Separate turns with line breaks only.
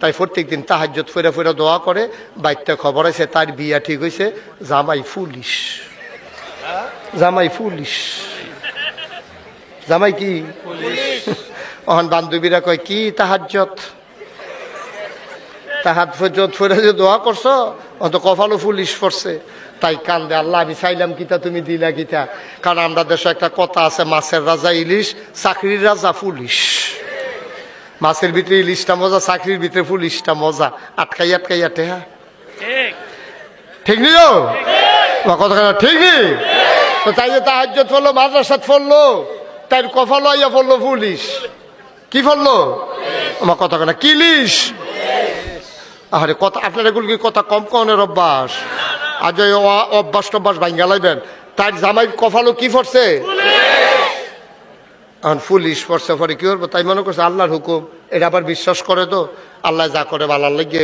তাই প্রত্যেকদিন তাহাজ্জুদ ফিরে ফিরে দোয়া করে। বাইরটা খবর আছে তার বিয়া ঠিক হয়েছে, জামাই পুলিশ। জামাই পুলিশ, জামাই কি অহন বান্ধবীরা কয় কি তাহাজ্জুদ তাহাজ্জুদ ফিরে যে দোয়া করছো অত কপালও পুলিশ পড়ছে। তাই কান্দে, আল্লাহ আমি চাইলাম কিতা তুমি দিলা কিতা। কারণ আমরা দেশে একটা কথা আছে, মাছের রাজা ইলিশ, চাকরির রাজা পুলিশ। মাছের ভিতরে ইলিশটা মজা, চাকরির ভিতরে পুলিশটা মজা। আটকাই আটকাইয়া টেহা ঠিক নি কথা ঠিক নি। তো তাই যে তাহাজ্জুদ পড়লো, মাদ্রাসাত পড়লো, তাই কপাল আইয়া পড়লো পুলিশ। কি পড়লো আমার কথা কেনা কিলিশ। আরে কথা আপনার এগুলো কি কথা কম কনের অভ্যাস? আজ অভ্যাস টভ্যাস ভাঙ্গা লাইবেন। তার জামাই কপালও কি পড়ছে? এখন পুলিশ পড়ছে, পরে কি করবো? তাই মনে করছে আল্লাহর হুকুম, এটা আবার বিশ্বাস করে তো আল্লাহ যা করে ভালো লাগে।